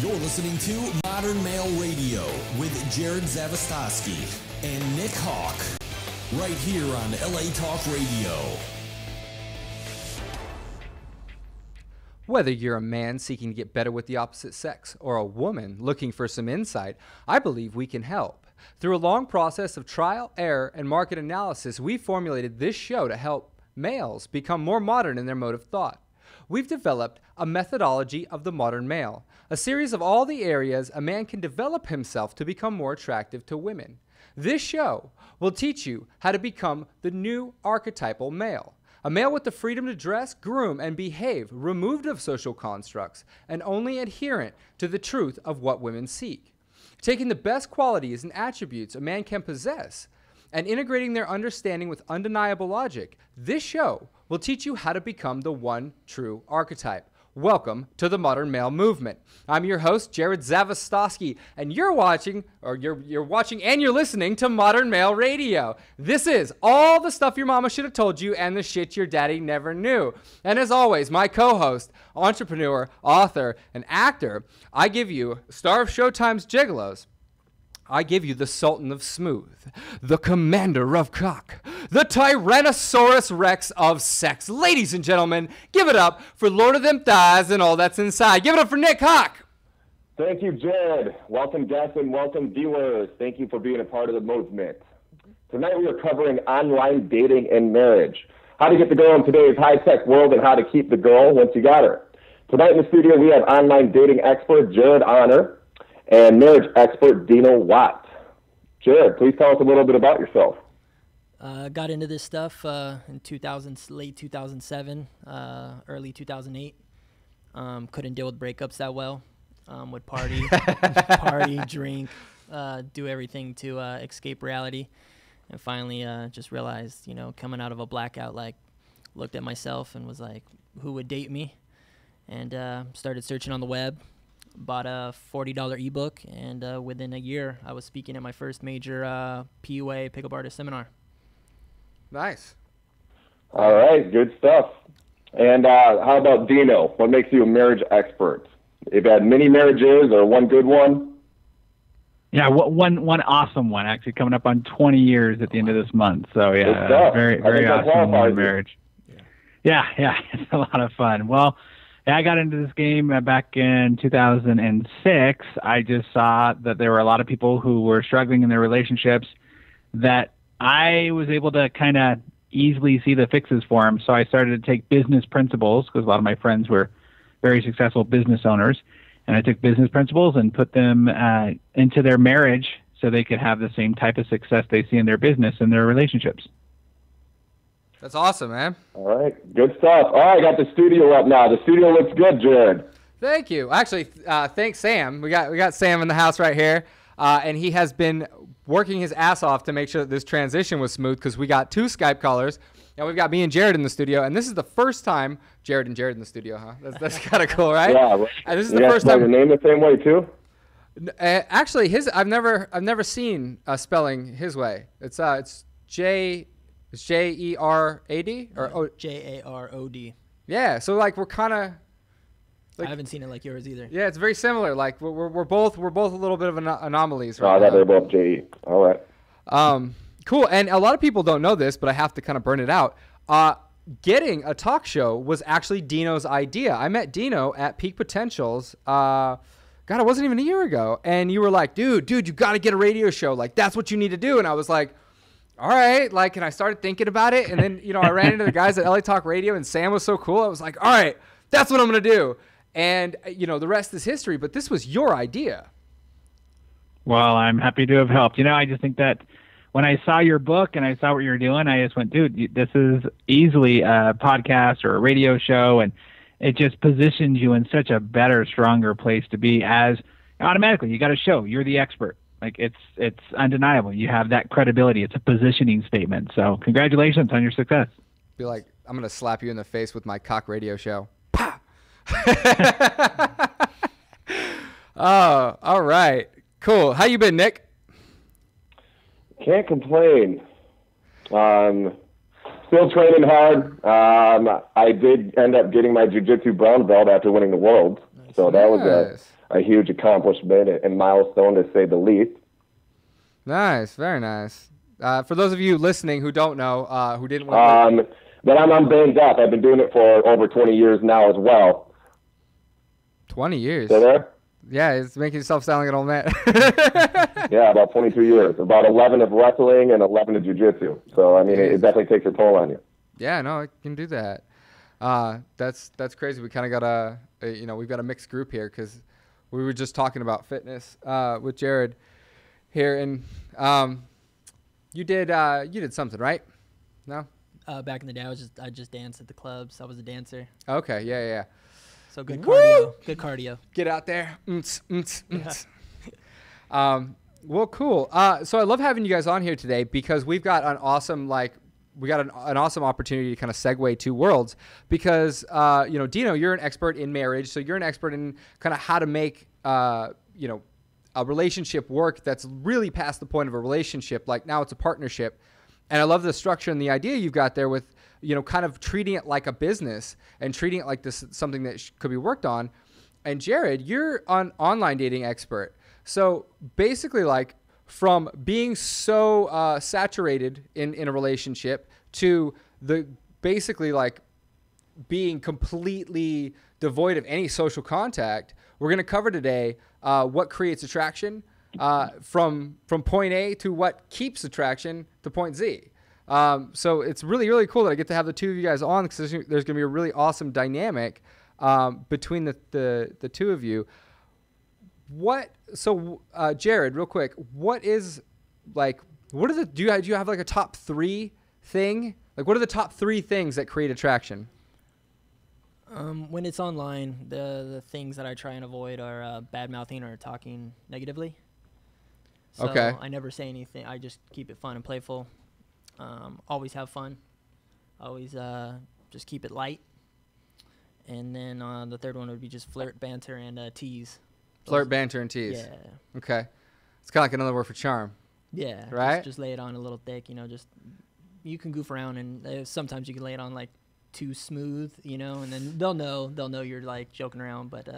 You're listening to Modern Male Radio with Jerod Zavistoski and Nick Hawk, right here on LA Talk Radio. Whether you're a man seeking to get better with the opposite sex or a woman looking for some insight, I believe we can help. Through a long process of trial, error, and market analysis, we formulated this show to help males become more modern in their mode of thought. We've developed a methodology of the modern male, a series of all the areas a man can develop himself to become more attractive to women. This show will teach you how to become the new archetypal male, a male with the freedom to dress, groom, and behave, removed of social constructs, and only adherent to the truth of what women seek. Taking the best qualities and attributes a man can possess and integrating their understanding with undeniable logic, this show will teach you how to become the one true archetype. Welcome to the Modern Male Movement. I'm your host, Jerod Zavistoski, and you're watching and you're listening to Modern Male Radio. This is all the stuff your mama should have told you and the shit your daddy never knew. And as always, my co-host, entrepreneur, author, and actor, I give you star of Showtime's Gigolos. I give you the Sultan of Smooth, the Commander of Cock, the Tyrannosaurus Rex of Sex. Ladies and gentlemen, give it up for Lord of Them Thighs and all that's inside. Give it up for Nick Hawk. Thank you, Jerod. Welcome, guests, and welcome, viewers. Thank you for being a part of the movement. Tonight we are covering online dating and marriage, how to get the girl in today's high-tech world and how to keep the girl once you got her. Tonight in the studio we have online dating expert Jerod Honor and marriage expert Dino Watt. Jerod, please tell us a little bit about yourself. Got into this stuff in late 2007, early 2008. Couldn't deal with breakups that well. Would party, drink, do everything to escape reality. And finally just realized, coming out of a blackout, looked at myself and was like, who would date me? And started searching on the web. Bought a $40 ebook, and within a year, I was speaking at my first major PUA pickup artist seminar. Nice. All right, good stuff. And how about Dino? What makes you a marriage expert? You've had many marriages or one good one? Yeah, one awesome one, actually, coming up on 20 years at the end of this month. So, yeah, very awesome marriage. Yeah, it's a lot of fun. Well, I got into this game back in 2006. I just saw that there were a lot of people who were struggling in their relationships that I was able to kind of easily see the fixes for them. So I started to take business principles, because a lot of my friends were very successful business owners, and I took business principles and put them into their marriage so they could have the same type of success they see in their business and their relationships. That's awesome, man. All right, good stuff. All right, I got the studio up now. The studio looks good, Jerod. Thank you. Actually, thanks, Sam. We got Sam in the house right here, and he has been working his ass off to make sure that this transition was smooth, because we got two Skype callers, and we've got me and Jerod in the studio, and this is the first time Jerod in the studio, huh? That's kind of cool, right? Yeah. Well, and this is the first time. Your name the same way too? Actually, I've never seen spelling his way. It's J. It's Jerad or Jarod. Yeah, so we're kind of. I haven't seen it like yours either. Yeah, it's very similar. We're both a little bit of anomalies. Right? Oh, that they're both JE. All right. Cool. And a lot of people don't know this, but I have to kind of burn it out. Getting a talk show was actually Dino's idea. I met Dino at Peak Potentials. God, it wasn't even a year ago. And you were like, dude, you got to get a radio show. That's what you need to do. And I was like, all right, and I started thinking about it, and then, I ran into the guys at LA Talk Radio, and Sam was so cool. I was like, all right, that's what I'm going to do. And, the rest is history, but this was your idea. Well, I'm happy to have helped. I just think that when I saw your book and I saw what you were doing, I just went, dude, this is easily a podcast or a radio show, and it just positions you in such a better, stronger place to be, as automatically you got a show. You're the expert. It's undeniable. You have that credibility. It's a positioning statement. So congratulations on your success. Be like, I'm going to slap you in the face with my cock radio show. Pa! Oh, all right. Cool. How you been, Nick? Can't complain. Still training hard. I did end up getting my jiu-jitsu brown belt after winning the world. So that was a huge accomplishment and milestone, to say the least. Nice, very nice. For those of you listening who don't know, who didn't but I'm banged up. I've been doing it for over 20 years now as well. 20 years? Still there? Yeah, it's making yourself sound like an old man. Yeah, about 22 years. About 11 of wrestling and 11 of jiu-jitsu. So, I mean, it definitely takes a toll on you. Yeah, no, I can do that. That's crazy. We kind of got we've got a mixed group here because we were just talking about fitness with Jerod here, and you did something, right? No? Back in the day, I just danced at the clubs. I was a dancer. Okay, yeah. So good cardio. Good cardio. Get out there. Well, cool. So I love having you guys on here today because we've got an awesome an awesome opportunity to kind of segue to worlds because Dino, you're an expert in marriage, so you're an expert in kind of how to make a relationship work that's really past the point of a relationship. Like now it's a partnership. And I love the structure and the idea you've got there with, kind of treating it like a business and treating it like this something that could be worked on. And Jerod, you're an online dating expert. So basically, like from being so saturated in a relationship to the basically like being completely devoid of any social contact, we're going to cover today what creates attraction from point A to what keeps attraction to point Z. So it's really, really cool that I get to have the two of you guys on because there's going to be a really awesome dynamic between the two of you. Jerod, real quick, do you have like a top three thing? Like what are the top three things that create attraction? When it's online, the things that I try and avoid are bad-mouthing or talking negatively. So okay. I never say anything. I just keep it fun and playful. Always have fun. Always just keep it light. And then the third one would be just flirt, banter, and tease. Flirt, banter, and tease. Yeah. Okay. It's kind of like another word for charm. Yeah. Right? Just lay it on a little thick, just you can goof around and sometimes you can lay it on like too smooth, and then they'll know you're like joking around, but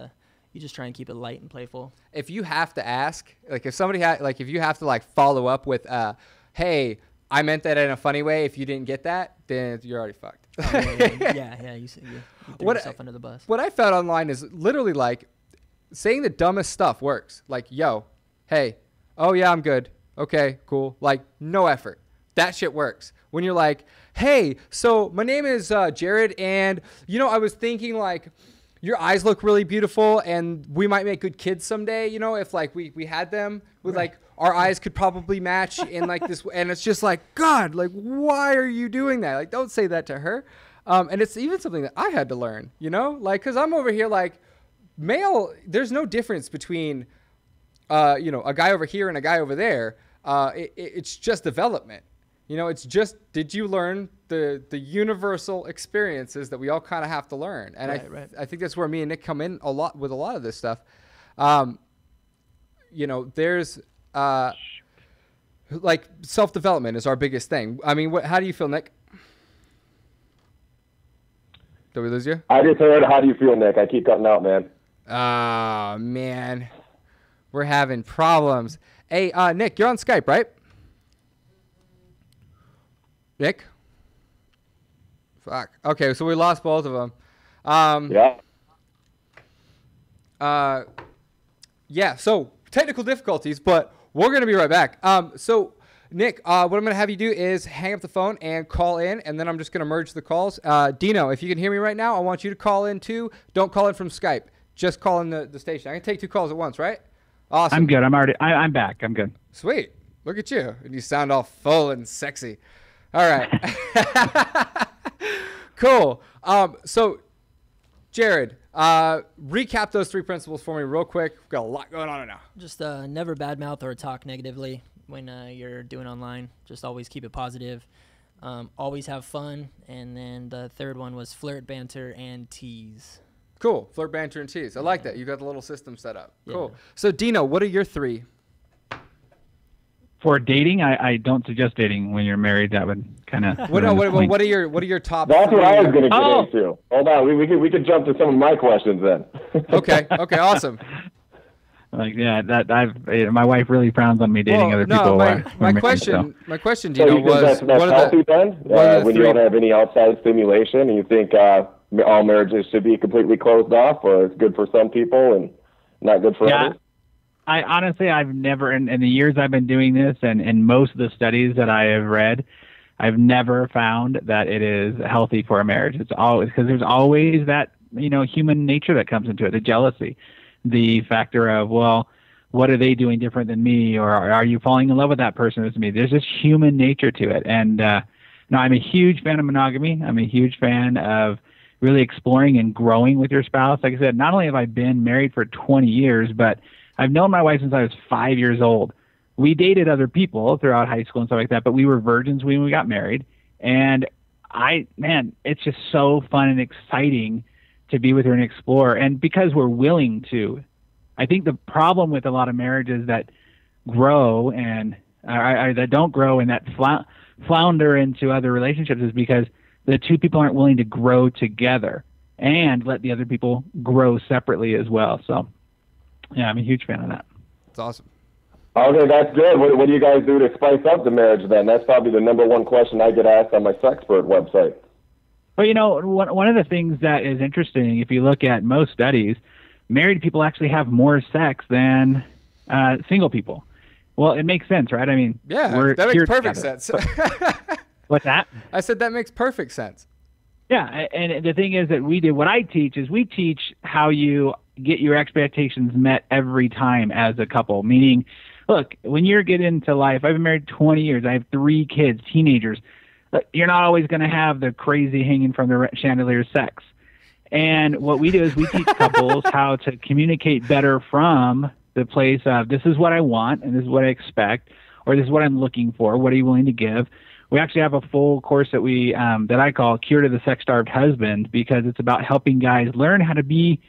you just try and keep it light and playful. If you have to ask, like if somebody if you have to like follow up with, hey, I meant that in a funny way. If you didn't get that, then you're already fucked. Oh, yeah. You threw yourself under the bus. What I found online is literally like saying the dumbest stuff works. Like, yo, hey, oh yeah, I'm good. Okay, cool. Like no effort. That shit works. When you're like, hey, so my name is Jerod, and I was thinking like your eyes look really beautiful, and we might make good kids someday. If like we had them with like our eyes could probably match in like this, and it's just like, God, like why are you doing that? Like don't say that to her. And it's even something that I had to learn, like because I'm over here like male. There's no difference between a guy over here and a guy over there. It's just development. It's just, did you learn the universal experiences that we all kind of have to learn? And right. I think that's where me and Nick come in a lot with a lot of this stuff. There's like self-development is our biggest thing. I mean, how do you feel, Nick? Did we lose you? I just heard, how do you feel, Nick? I keep cutting out, man. Oh, man. We're having problems. Hey, Nick, you're on Skype, right? Nick? Fuck. Okay, so we lost both of them. Yeah, so technical difficulties, but we're going to be right back. So, Nick, what I'm going to have you do is hang up the phone and call in, and then I'm just going to merge the calls. Dino, if you can hear me right now, I want you to call in too. Don't call in from Skype. Just call in the station. I can take two calls at once, right? Awesome. I'm good. I'm back. I'm good. Sweet. Look at you. And you sound all full and sexy. All right. Cool. So, Jerod, recap those three principles for me real quick. We've got a lot going on now. Just never badmouth or talk negatively when you're doing online. Just always keep it positive. Always have fun. And then the third one was flirt, banter, and tease. Cool. Flirt, banter, and tease. I like that. You got the little system set up. Cool. Yeah. So, Dino, what are your three? For dating, I don't suggest dating when you're married. That would kind of. What are your top? That's what I was going to get into. Hold on, we could jump to some of my questions then. Okay, awesome. Like my wife really frowns on me dating other people. My question, so Dino, was that's healthy then? When you don't have any outside stimulation, and you think all marriages should be completely closed off, or it's good for some people and not good for others? I honestly, I've never, in the years I've been doing this, and most of the studies that I have read, I've never found that it is healthy for a marriage. It's always, because there's always that, human nature that comes into it, the jealousy, the factor of, well, what are they doing different than me? Or are you falling in love with that person as me? There's this human nature to it. And no, I'm a huge fan of monogamy. I'm a huge fan of really exploring and growing with your spouse. Like I said, not only have I been married for 20 years, but I've known my wife since I was 5 years old. We dated other people throughout high school and stuff like that, but we were virgins when we got married. And it's just so fun and exciting to be with her and explore. And because we're willing to, I think the problem with a lot of marriages that grow and that don't grow and that flounder into other relationships is because the two people aren't willing to grow together and let the other people grow separately as well. So, yeah, I'm a huge fan of that. That's awesome. Okay, that's good. What do you guys do to spice up the marriage then? That's probably the number one question I get asked on my Sexpert website. Well, one of the things that is interesting, if you look at most studies, married people actually have more sex than single people. Well, it makes sense, right? I mean, yeah, that makes perfect sense. What's that? I said that makes perfect sense. Yeah, and the thing is that what I teach is we teach how you get your expectations met every time as a couple, meaning, look, when you're getting into life, I've been married 20 years. I have 3 kids, teenagers. You're not always going to have the crazy hanging from the chandelier sex. And what we do is we teach couples how to communicate better from the place of this is what I want and this is what I expect, or this is what I'm looking for. What are you willing to give? We actually have a full course that that I call Cure to the Sex-Starved Husband, because it's about helping guys learn how to be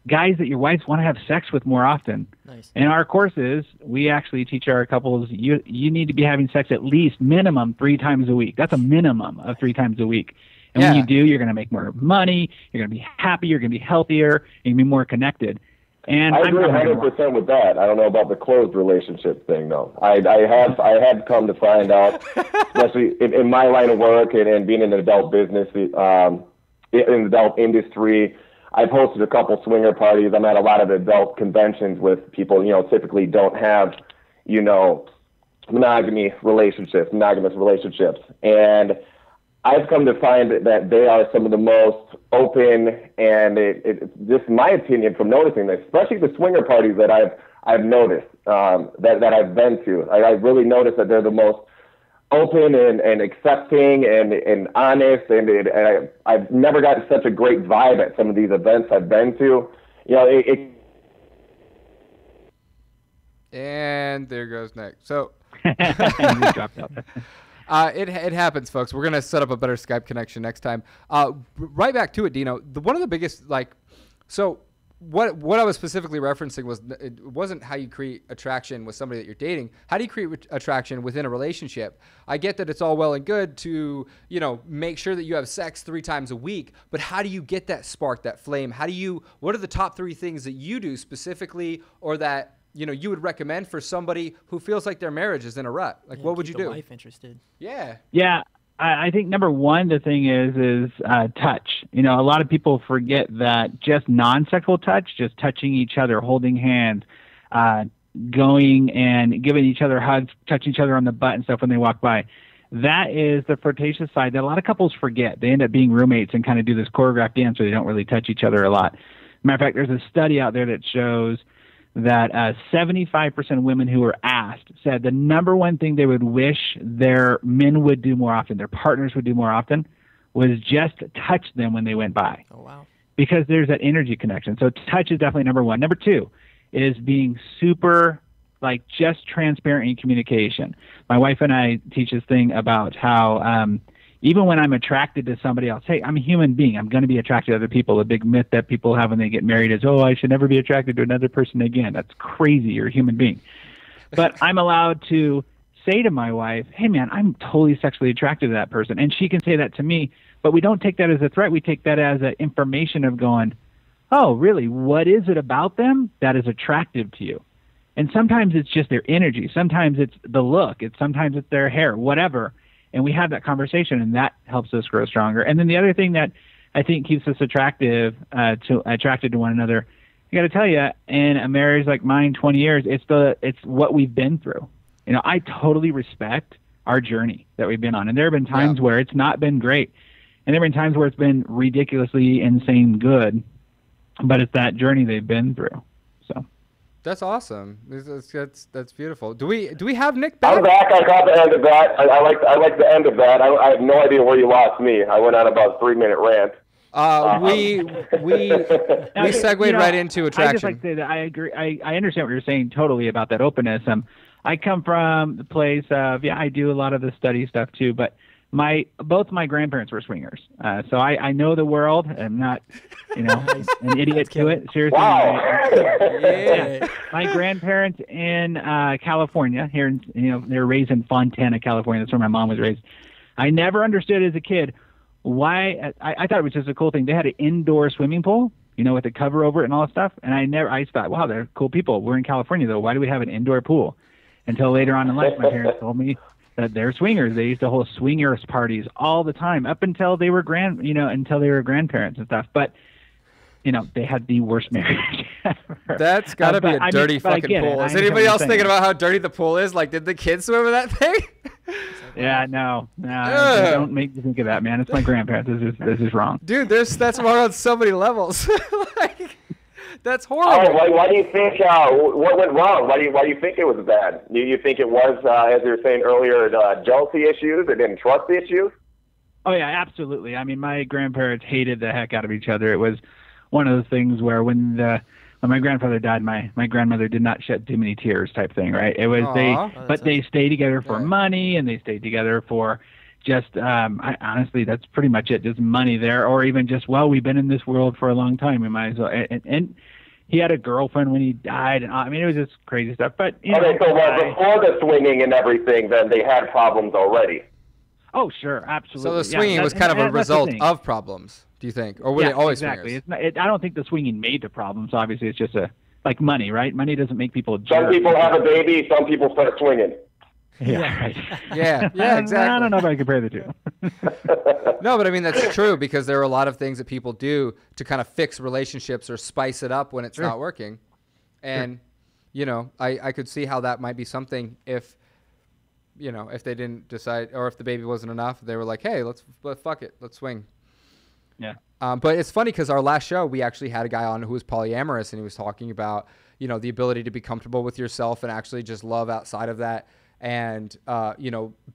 guys that your wives want to have sex with more often. Nice. In our courses, we actually teach our couples you need to be having sex at least minimum 3 times a week. That's a minimum of 3 times a week. And when you do, you're going to make more money, you're going to be happy, you're going to be healthier, you're going to be more connected. And I agree 100% with that. I don't know about the closed relationship thing, though. I had come to find out, especially in my line of work and being in the adult business, in the adult industry, I've hosted a couple swinger parties. I'm at a lot of adult conventions with people, typically don't have, monogamous relationships. And I've come to find that they are some of the most open, and it's just my opinion from noticing this, especially the swinger parties that I've noticed, that I've been to. I really noticed that they're the most open and accepting and honest, and I've never gotten such a great vibe at some of these events I've been to. And there goes Nick. So it happens, folks. We're gonna set up a better Skype connection next time. Right back to it, Dino. One of the biggest, what I was specifically referencing was it wasn't how you create attraction with somebody that you're dating. How do you create attraction within a relationship? I get that it's all well and good to, make sure that you have sex 3 times a week, but how do you get that spark, that flame? What are the top 3 things that you do specifically, or that, you would recommend for somebody who feels like their marriage is in a rut? What would you do? Keep the wife interested. Yeah. Yeah. I think number one, the thing is touch. A lot of people forget that just non-sexual touch, just touching each other, holding hands, going and giving each other hugs, touching each other on the butt and stuff when they walk by. That is the flirtatious side that a lot of couples forget. They end up being roommates and kind of do this choreographed dance where they don't really touch each other a lot. Matter of fact, there's a study out there that shows that 75% of women who were asked said the number one thing they would wish their men would do more often, their partners would do more often, was just touch them when they went by. Oh, wow. Because there's that energy connection. So touch is definitely number one. Number 2 is being super, just transparent in communication. My wife and I teach this thing about how even when I'm attracted to somebody else, hey, I'm a human being. I'm going to be attracted to other people. A big myth that people have when they get married is, I should never be attracted to another person again. That's crazy. You're a human being. But I'm allowed to say to my wife, hey, man, I'm totally sexually attracted to that person. And she can say that to me, but we don't take that as a threat. We take that as an information of going, oh, really? What is it about them that is attractive to you? And sometimes it's just their energy. Sometimes it's the look. Sometimes it's their hair, whatever. And we have that conversation, and that helps us grow stronger. And then the other thing that I think keeps us attracted to one another, I got to tell you, in a marriage like mine, 20 years, it's what we've been through. You know, I totally respect our journey that we've been on. And there have been times where it's not been great. And there have been times where it's been ridiculously insane good. But it's that journey they've been through. So that's awesome. That's beautiful. Do we have Nick back? I'm back. I caught the end of that. I like the end of that. I have no idea where you lost me. I went on about a 3-minute rant. We segued right into attraction. I just like to say that I agree. I understand what you're saying totally about that openness. I come from the place of, I do a lot of the study stuff too, but both my grandparents were swingers. So I know the world. I'm not, an idiot to it. Seriously. Wow. My grandparents in California, they're raised in Fontana, California. That's where my mom was raised. I never understood as a kid why. I thought it was just a cool thing. They had an indoor swimming pool, with a cover over it and all that stuff. And I thought, wow, they're cool people. We're in California though. Why do we have an indoor pool? Until later on in life, my parents told me that they're swingers. They used to hold swingers parties all the time up until they were grandparents and stuff. But they had the worst marriage ever. That's got to be a dirty fucking pool. Is anybody else thinking about how dirty the pool is? Like, did the kids swim in that thing? Yeah, no. Don't make me think of that, man. It's my grandparents. This is wrong. Dude, that's wrong on so many levels. That's horrible. Why do you think what went wrong? Why do you think it was bad? Do you think it was, as you were saying earlier, jealousy issues or didn't trust issues? Oh yeah, absolutely. I mean, my grandparents hated the heck out of each other. It was one of those things where when my grandfather died, my grandmother did not shed too many tears, type thing, right? It was they stayed together for money, and they stayed together for just honestly, that's pretty much it. Just money there, or even just, we've been in this world for a long time. We might as well. And he had a girlfriend when he died, and I mean, it was just crazy stuff. But so before the swinging and everything, then they had problems already. Oh, sure, absolutely. So the swinging was kind of a result of problems, do you think, or were they always exactly? swingers? I don't think the swinging made the problems. Obviously, it's just like money, right? Money doesn't make people. Some people have a baby. Some people start swinging. Yeah, right. Yeah, exactly. I don't know if I compare the two. No, but I mean, that's true, because there are a lot of things that people do to kind of fix relationships or spice it up when it's not working. And, I could see how that might be something if they didn't decide, or if the baby wasn't enough, they were like, hey, let's fuck it. Let's swing. Yeah. But it's funny because our last show, we actually had a guy on who was polyamorous, and he was talking about, the ability to be comfortable with yourself and actually just love outside of that. And,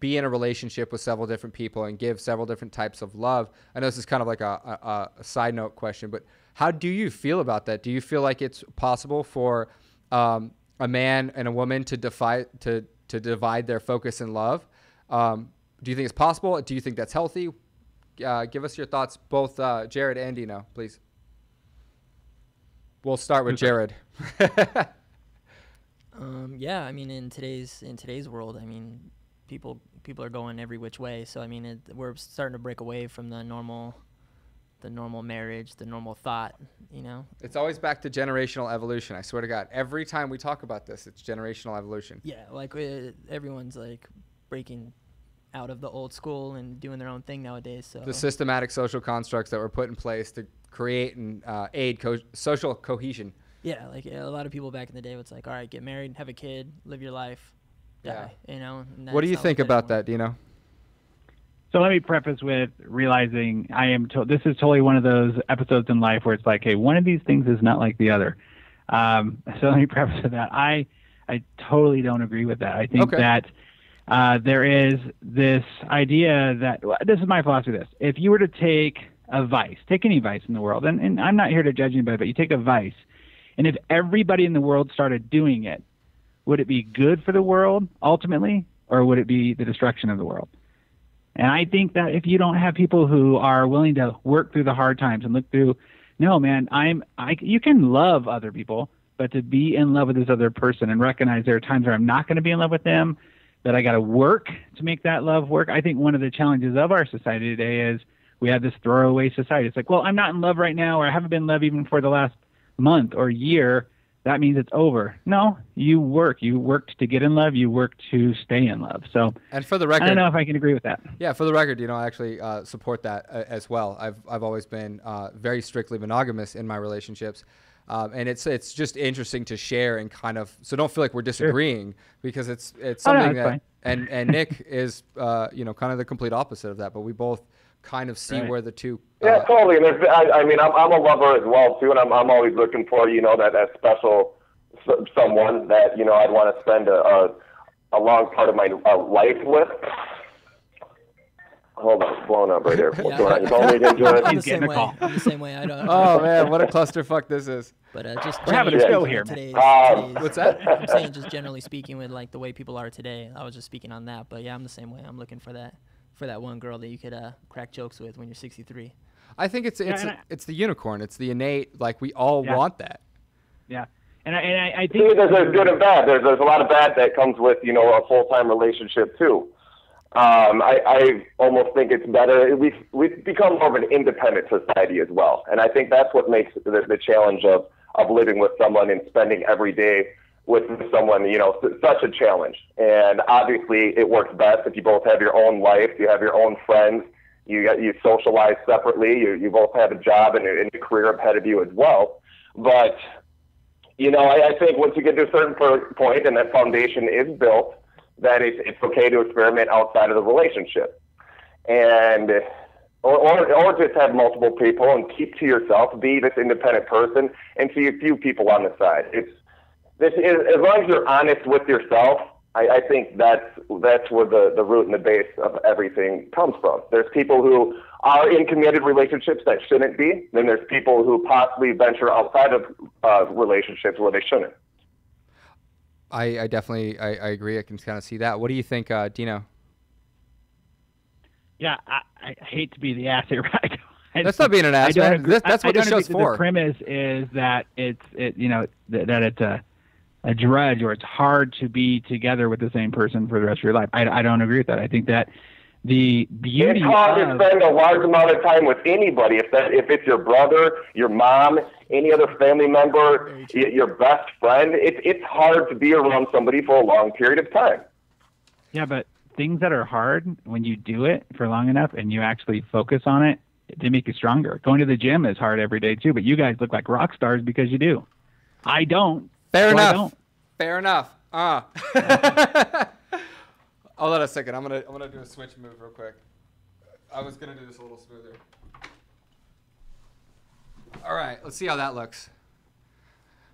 be in a relationship with several different people and give several different types of love. I know this is kind of like a side note question, but how do you feel about that? Do you feel like it's possible for a man and a woman to divide their focus in love? Do you think it's possible? Do you think that's healthy? Give us your thoughts, both Jerod and Dino, please. We'll start with Jerod. Yeah, I mean, in today's world, I mean, people are going every which way. So I mean, we're starting to break away from the normal marriage, the normal thought. It's always back to generational evolution. I swear to God, every time we talk about this, it's generational evolution. Yeah, like everyone's like breaking out of the old school and doing their own thing nowadays. So the systematic social constructs that were put in place to create and aid social cohesion. Yeah, like a lot of people back in the day, it's like, all right, get married, have a kid, live your life, die. What do you think about that, Dino? So let me preface with realizing this is totally one of those episodes in life where it's like, hey, one of these things is not like the other. So let me preface with that. I totally don't agree with that. I think that there is this idea that, this is my philosophy of this. If you were to take any vice in the world, and I'm not here to judge anybody, but you take a vice, and if everybody in the world started doing it, would it be good for the world ultimately, or would it be the destruction of the world? And I think that if you don't have people who are willing to work through the hard times and look through, no, man, you can love other people, but to be in love with this other person and recognize there are times where I'm not going to be in love with them, that I got to work to make that love work. I think one of the challenges of our society today is we have this throwaway society. It's like, well, I'm not in love right now, or I haven't been in love even for the last month or year. That means it's over. No, you work. You worked to get in love. You work to stay in love. So, and for the record, I don't know if I can agree with that. Yeah, for the record, I actually support that as well. I've always been very strictly monogamous in my relationships, and it's just interesting to share and kind of, so don't feel like we're disagreeing, because it's something that and Nick is kind of the complete opposite of that, but we both kind of see where the two. Yeah, totally. And I'm a lover as well too, and I'm always looking for that special someone that I'd want to spend a long part of my life with. Hold on, it's blowing up right here. What's going on? You told me to enjoy it. I'm the same way. I don't. Oh man, what a clusterfuck this is. But just we're having a show here. What's that? I'm saying, just generally speaking, with like the way people are today. I was just speaking on that, but yeah, I'm the same way. I'm looking for that one girl that you could crack jokes with when you're 63. I think it's the unicorn. It's the innate. Like, we all want that. Yeah, and I think there's good and bad. There's a lot of bad that comes with a full-time relationship too. I almost think it's better. We've become more of an independent society as well, and I think that's what makes the challenge of living with someone and spending every day with someone, such a challenge. And obviously, it works best if you both have your own life, you have your own friends, you socialize separately, you both have a job and a career ahead of you as well. But I think once you get to a certain point and that foundation is built, that it's okay to experiment outside of the relationship, and or just have multiple people and keep to yourself, be this independent person, and see a few people on the side. As long as you're honest with yourself, I think that's where the root and the base of everything comes from. There's people who are in committed relationships that shouldn't be. Then there's people who possibly venture outside of relationships where they shouldn't. I definitely I agree. I can kind of see that. What do you think, Dino? Yeah, I hate to be the ass here, right? That's not being an ass, man. That's what the show's for. The premise is that it's a drudge, or it's hard to be together with the same person for the rest of your life. I don't agree with that. I think that the beauty it's hard to spend a large amount of time with anybody. If it's your brother, your mom, any other family member, your best friend, it's hard to be around somebody for a long period of time. Yeah, but things that are hard, when you do it for long enough and you actually focus on it, they make you stronger. Going to the gym is hard every day too, but you guys look like rock stars because you do. I don't. Fair enough. Fair enough. Hold on a second. I'm gonna do a switch move real quick. I was gonna do this a little smoother. All right, let's see how that looks.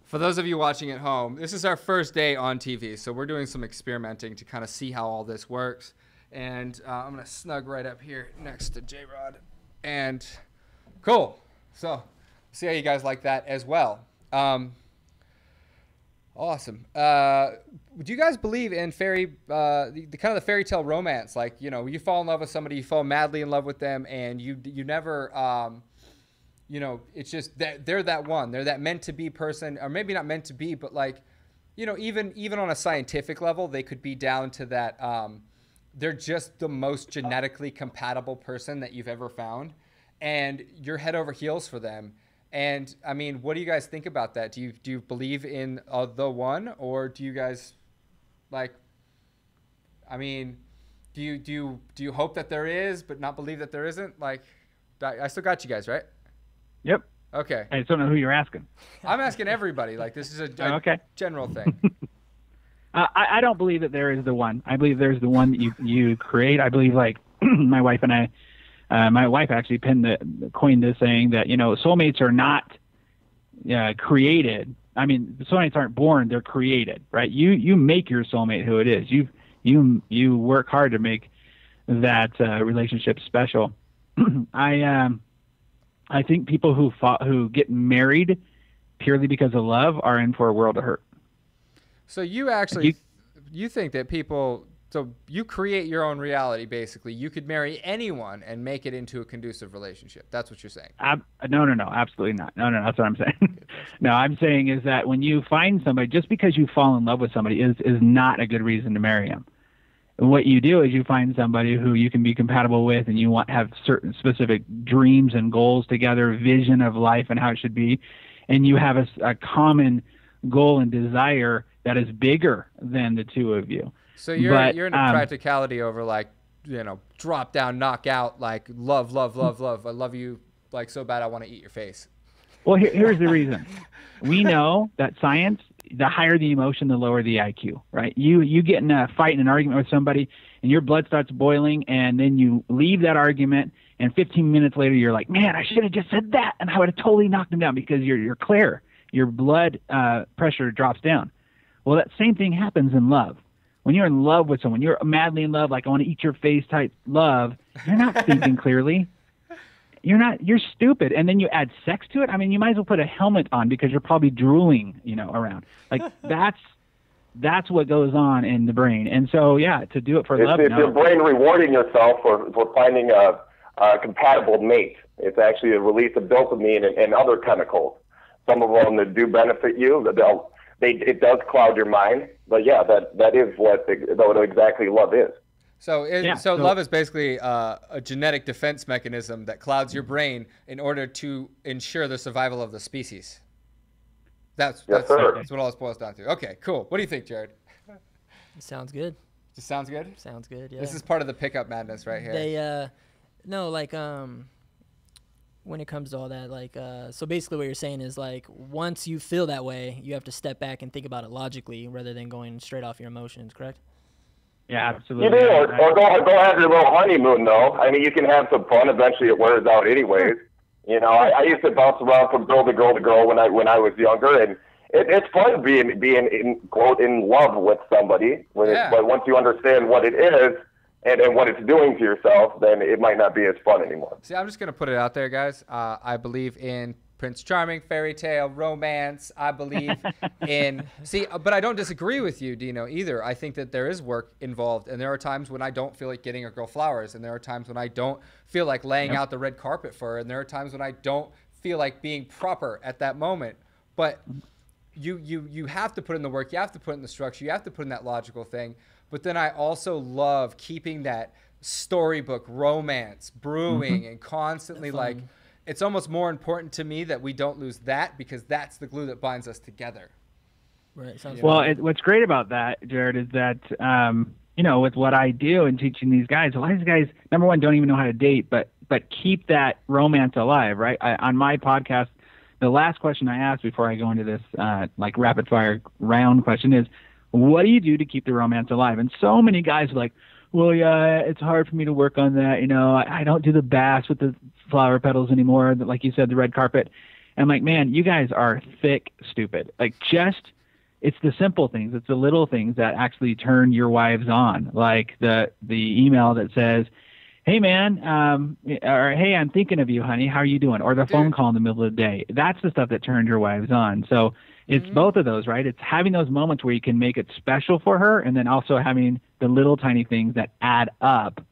For those of you watching at home, this is our first day on TV, so we're doing some experimenting to kind of see how all this works. And I'm gonna snug right up here next to Jerod. And cool. So see how you guys like that as well. Awesome. Do you guys believe in the kind of the fairy tale romance? Like, you fall in love with somebody, you fall madly in love with them, and you never, it's just that they're that one. They're that meant to be person, or maybe not meant to be, but like, even on a scientific level, they could be down to that. They're just the most genetically compatible person that you've ever found, and you're head over heels for them. And I mean, what do you guys think about that? Do you believe in the one, or do you guys do you hope that there is, but not believe that there isn't? Like, I still got you guys, right? Yep. Okay. I just don't know who you're asking. I'm asking everybody. Like, this is a general thing. I don't believe that there is the one. I believe there's the one that you create. I believe, like, my wife and I. My wife actually coined this saying that, soulmates are not created. I mean, the soulmates aren't born; they're created, right? You make your soulmate who it is. You work hard to make that relationship special. I think people who get married purely because of love are in for a world of hurt. So you actually you think that people. So you create your own reality, basically. You could marry anyone and make it into a conducive relationship. That's what you're saying. No, absolutely not. No, that's what I'm saying. No, I'm saying is that when you find somebody, just because you fall in love with somebody is not a good reason to marry them. what you do is you find somebody who you can be compatible with, and you have certain specific dreams and goals together, vision of life and how it should be, and you have a common goal and desire that is bigger than the two of you. So you're into practicality over like, drop down, knock out, like love. I love you like so bad I want to eat your face. Well, here's the reason. We know that science, the higher the emotion, the lower the IQ, right? You get in a fight and an argument with somebody, and your blood starts boiling, and then you leave that argument, and 15 minutes later, you're like, man, I should have just said that, and I would have totally knocked him down, because you're clear. Your blood pressure drops down. Well, that same thing happens in love. When you're in love with someone, you're madly in love, like I want to eat your face type love, you're not thinking clearly. You're stupid. And then you add sex to it. I mean, you might as well put a helmet on, because you're probably drooling, around. Like that's what goes on in the brain. And so, yeah, to do it for love. It's your brain rewarding yourself for finding a compatible mate. It's actually a release of dopamine and other chemicals. Some of them that do benefit you, it does cloud your mind. But yeah, that is what exactly love is. So love is basically a genetic defense mechanism that clouds your brain in order to ensure the survival of the species. That's what all this boils down to. Okay, cool. What do you think, Jerod? It sounds good. Just sounds good? Sounds good, yeah. This is part of the pickup madness right here. When it comes to all that, so basically what you're saying is, like, once you feel that way, you have to step back and think about it logically rather than going straight off your emotions, correct? Yeah, absolutely. You do, or go have your little honeymoon, though. I mean, you can have some fun. Eventually, it wears out anyways. I used to bounce around from girl to girl to girl when I was younger, and it's fun being in quote in love with somebody. But once you understand what it is and what it's doing to yourself, then it might not be as fun anymore. See, I'm just gonna put it out there, guys. I believe in Prince Charming, fairy tale, romance. I believe but I don't disagree with you, Dino, either. I think that there is work involved, and there are times when I don't feel like getting a girl flowers, and there are times when I don't feel like laying out the red carpet for her, and there are times when I don't feel like being proper at that moment. But you have to put in the work, you have to put in the structure, you have to put in that logical thing. But then I also love keeping that storybook romance brewing and constantly like. It's almost more important to me that we don't lose that, because that's the glue that binds us together. Right. What's great about that, Jerod, is that, with what I do and teaching these guys, a lot of these guys, number one, don't even know how to date, but keep that romance alive, right? On my podcast, the last question I asked before I go into this rapid fire round question is, what do you do to keep the romance alive? And so many guys are like, well, yeah, it's hard for me to work on that. I don't do the bass with the flower petals anymore. Like you said, the red carpet. And I'm like, man, you guys are thick stupid. Like, it's the simple things. It's the little things that actually turn your wives on. Like the email that says, hey, man, or hey, I'm thinking of you, honey. How are you doing? Or the phone call in the middle of the day. That's the stuff that turned your wives on. So it's both of those, right? It's having those moments where you can make it special for her, and then also having the little tiny things that add up,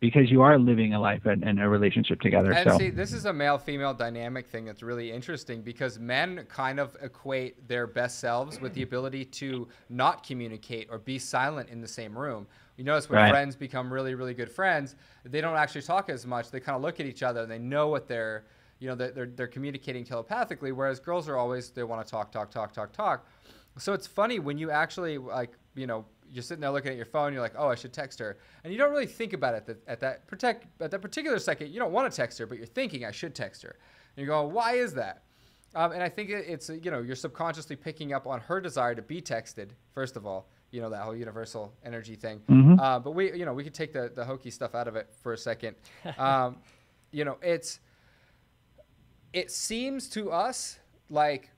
because you are living a life and a relationship together. And see, this is a male-female dynamic thing that's really interesting, because men kind of equate their best selves with the ability to not communicate or be silent in the same room. You notice when friends become really, really good friends, they don't actually talk as much. They kind of look at each other and they know what they're communicating telepathically, whereas girls are always, they want to talk. So it's funny when you actually, you're sitting there looking at your phone, you're like, oh, I should text her. And you don't really think about it at that particular second. You don't want to text her, but you're thinking, I should text her. And you're going, why is that? And I think it's, you're subconsciously picking up on her desire to be texted, first of all, that whole universal energy thing. But we could take the hokey stuff out of it for a second. It seems to us like,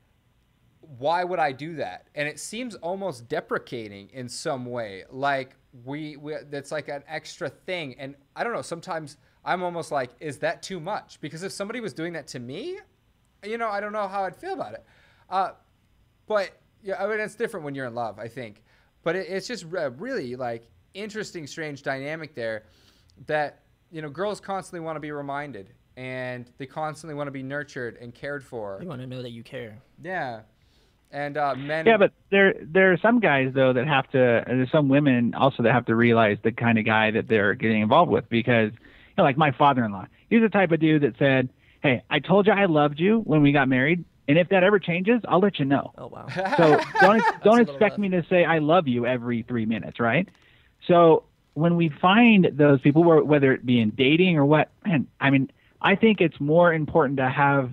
why would I do that? And it seems almost deprecating in some way. Like that's like an extra thing. And I don't know, sometimes I'm almost like, is that too much? Because if somebody was doing that to me, I don't know how I'd feel about it. But yeah, I mean, it's different when you're in love, I think. But it's just really like interesting, strange dynamic there that, girls constantly want to be reminded, and they constantly want to be nurtured and cared for. They want to know that you care. Yeah. And men. Yeah, but there are some guys though that have to. There's some women also that have to realize the kind of guy that they're getting involved with, because like my father-in-law, he's the type of dude that said, "Hey, I told you I loved you when we got married, and if that ever changes, I'll let you know." Oh wow. So don't expect me to say I love you every 3 minutes, right? So when we find those people, whether it be in dating or what, man, I mean, I think it's more important to have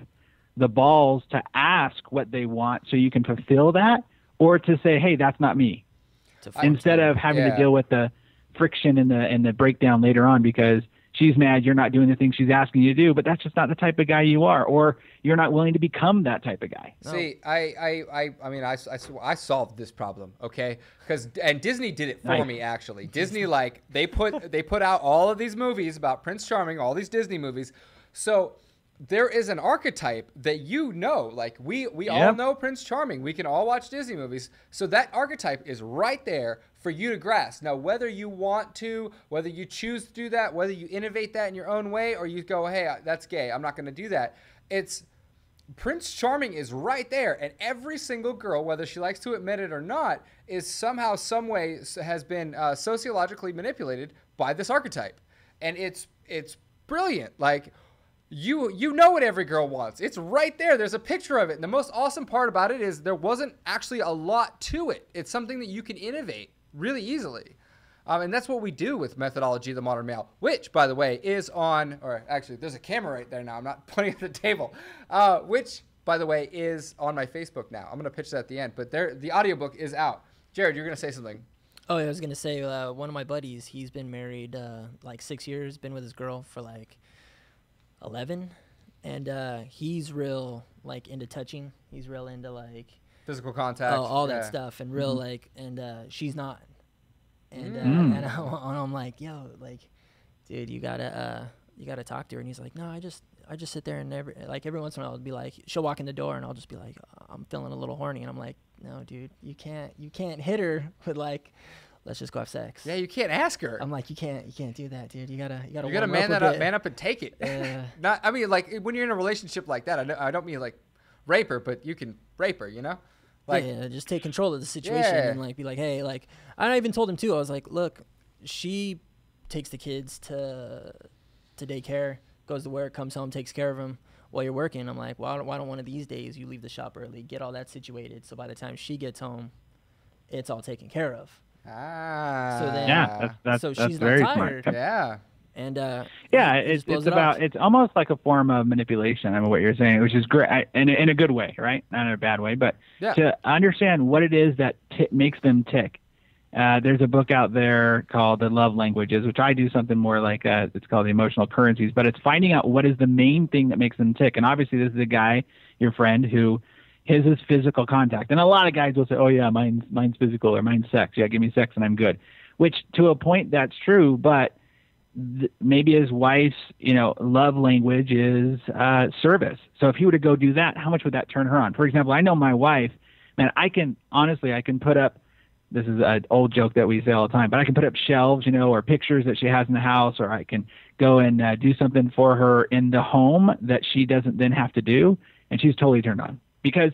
the balls to ask what they want so you can fulfill that, or to say, hey, that's not me, instead of having to deal with the friction and the breakdown later on because she's mad you're not doing the things she's asking you to do, but that's just not the type of guy you are, or you're not willing to become that type of guy. See, I mean, I solved this problem, okay? And Disney did it for me, actually. Disney, like, they put out all of these movies about Prince Charming, all these Disney movies. So there is an archetype that like we all know Prince Charming. We can all watch Disney movies. So that archetype is right there for you to grasp. Now, whether you want to, whether you choose to do that, whether you innovate that in your own way, or you go, hey, that's gay, I'm not going to do that. Prince Charming is right there. And every single girl, whether she likes to admit it or not, is somehow, some way has been sociologically manipulated by this archetype. And it's brilliant. Like, you know what every girl wants. It's right there. There's a picture of it. And the most awesome part about it is there wasn't actually a lot to it. It's something that you can innovate really easily. And that's what we do with Methodology of the Modern Male, which, by the way, is on, or actually, there's a camera right there now. I'm not pointing at the table, which, by the way, is on my Facebook now. I'm going to pitch that at the end, but the audiobook is out. Jerod, you're going to say something. Oh, I was going to say, one of my buddies, he's been married like 6 years, been with his girl for like 11, and he's real like into touching. He's real into like physical contact, all that stuff, and real like, and she's not. And and I'm like, yo, like, dude, you gotta talk to her. And he's like, no, I just sit there and every once in a while I'll be like, she'll walk in the door and I'll just be like, I'm feeling a little horny, and I'm like, no, dude, you can't hit her with like, let's just go have sex. Yeah, you can't ask her. I'm like, you can't do that, dude. You gotta man up and take it. Not, I mean, like when you're in a relationship like that, I don't mean like rape her, but you can rape her, you know? Like, just take control of the situation and like be like, hey, like, I even told him too. I was like, look, she takes the kids to daycare, goes to work, comes home, takes care of them while you're working. I'm like, well, why don't one of these days you leave the shop early, get all that situated, so by the time she gets home, it's all taken care of. So then, that's she's very not tired. smart. Yeah. And it's almost like a form of manipulation. I mean, what you're saying, which is great, in a good way, right? Not in a bad way, but to understand what it is that makes them tick. There's a book out there called The Love Languages, which I do something more like it's called The Emotional Currencies, but it's finding out what is the main thing that makes them tick. And obviously, this is a guy, your friend, who his is physical contact. And a lot of guys will say, oh yeah, mine's physical, or mine's sex. Yeah, give me sex and I'm good. Which to a point that's true, but maybe his wife's, love language is service. So if he were to go do that, how much would that turn her on? For example, I know my wife, man, I can put up, this is an old joke that we say all the time, but I can put up shelves, or pictures that she has in the house, or I can go and do something for her in the home that she doesn't then have to do, and she's totally turned on because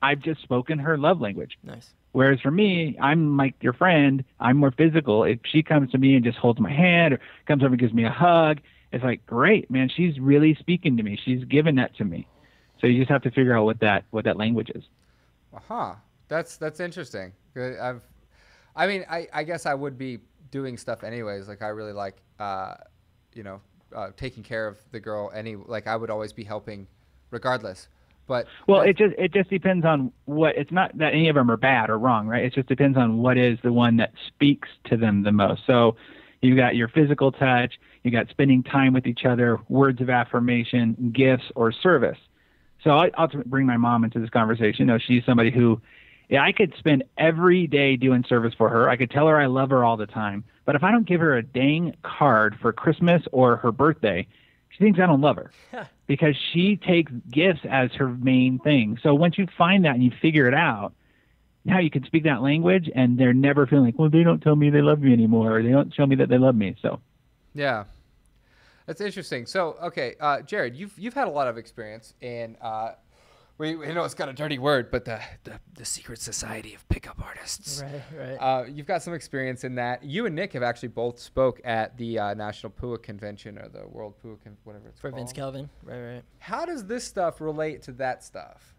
I've just spoken her love language. Nice. Whereas for me, I'm like your friend, I'm more physical. If she comes to me and just holds my hand or comes over and gives me a hug, it's like, great, man, she's really speaking to me. She's giving that to me. So you just have to figure out what that language is. That's interesting. I guess I would be doing stuff anyways. Like I really like, taking care of the girl. I would always be helping regardless. But it just depends on what. It's not that any of them are bad or wrong, right? It just depends on what is the one that speaks to them the most. So you got your physical touch, you got spending time with each other, words of affirmation, gifts, or service. So I'll bring my mom into this conversation. She's somebody who, I could spend every day doing service for her. I could tell her I love her all the time. But if I don't give her a dang card for Christmas or her birthday, she thinks I don't love her because she takes gifts as her main thing. So once you find that and you figure it out, now you can speak that language and they're never feeling like, well, they don't tell me they love me anymore, or they don't show me that they love me. So, yeah, that's interesting. So, okay, Jerod, you've had a lot of experience in we know it's got a dirty word, but the secret society of pickup artists. Right. You've got some experience in that. You and Nick have actually both spoke at the National PUA Convention, or the World PUA, whatever it's called. For Vince Kelvin. Right. How does this stuff relate to that stuff?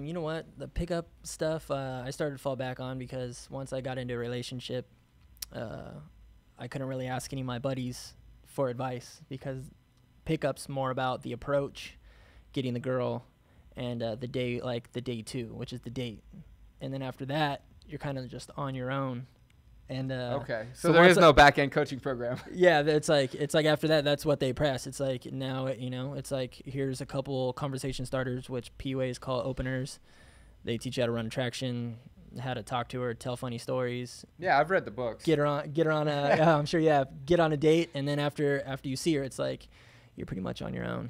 You know what? The pickup stuff, I started to fall back on because once I got into a relationship, I couldn't really ask any of my buddies for advice because pickup's more about the approach, getting the girl, and the day two, which is the date. And then after that, you're kind of just on your own. And okay, so there is no back-end coaching program. Yeah, it's like after that, that's what they press. It's like now, it's like here's a couple conversation starters, which PUAs call openers. They teach you how to run attraction, how to talk to her, tell funny stories. Yeah, I've read the books. Get her on a yeah, I'm sure. Yeah, get on a date, and then after you see her, it's like you're pretty much on your own.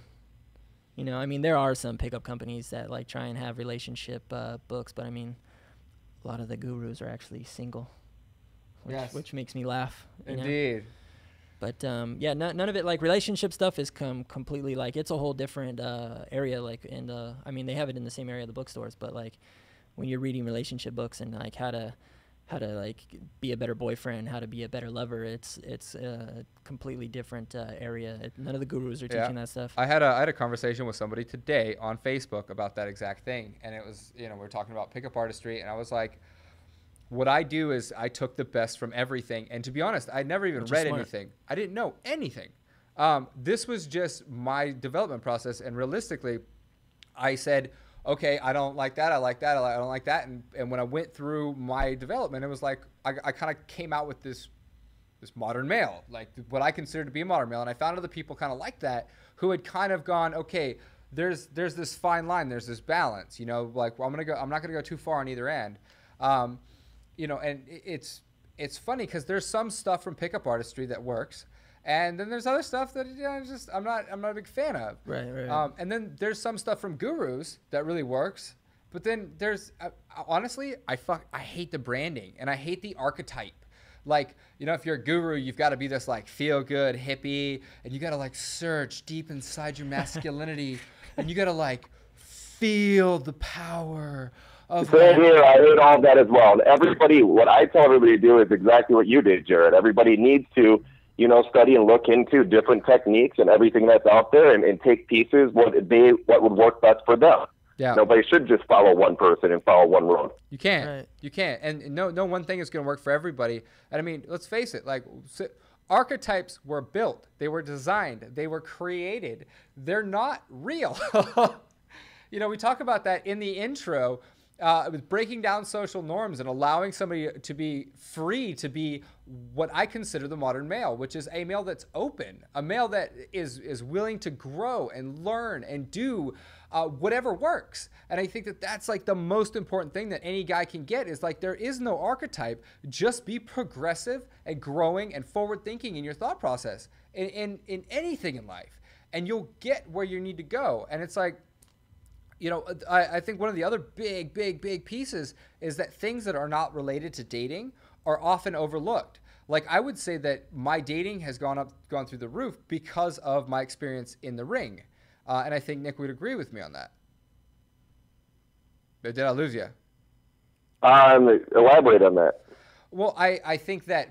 I mean, there are some pickup companies that like try and have relationship books, but I mean, a lot of the gurus are actually single. Which makes me laugh. Indeed. But yeah, none of it, like relationship stuff is completely like it's a whole different area. Like, and I mean they have it in the same area of the bookstores, but like when you're reading relationship books and like how to like be a better boyfriend, how to be a better lover, it's a completely different area. None of the gurus are teaching that stuff. I had a conversation with somebody today on Facebook about that exact thing, and it was we were talking about pickup artistry, and I was like, what I do is I took the best from everything. And to be honest, I never even read anything. I didn't know anything. This was just my development process. And realistically, I said, okay, I don't like that. I like that. I don't like that. And when I went through my development, it was like I kind of came out with this modern male, like what I consider to be a modern male. And I found other people kind of like that who had kind of gone, okay, there's this fine line. There's this balance, like well, I'm not going to go too far on either end. And it's funny because there's some stuff from pickup artistry that works, and then there's other stuff that I'm not a big fan of. Right. And then there's some stuff from gurus that really works, but then there's honestly, I hate the branding and I hate the archetype. Like, if you're a guru, you've got to be this like feel good hippie, and you got to like search deep inside your masculinity, and you got to like feel the power. Same here. I hate all that as well. What I tell everybody to do is exactly what you did, Jerod. Everybody needs to, study and look into different techniques and everything that's out there and take pieces what would work best for them. Yeah. Nobody should just follow one person and follow one road. You can't. Right. You can't. And no one thing is going to work for everybody. And I mean, let's face it, like archetypes were built, they were designed, they were created. They're not real. We talk about that in the intro. It was breaking down social norms and allowing somebody to be free to be what I consider the modern male, which is a male that's open, a male that is willing to grow and learn and do whatever works. And I think that that's like the most important thing that any guy can get is like there is no archetype. Just be progressive and growing and forward thinking in your thought process in anything in life, and you'll get where you need to go. And it's like, I think one of the other big pieces is that things that are not related to dating are often overlooked. Like I would say that my dating has gone through the roof because of my experience in the ring. And I think Nick would agree with me on that. But did I lose you? Elaborate on that. Well, I think that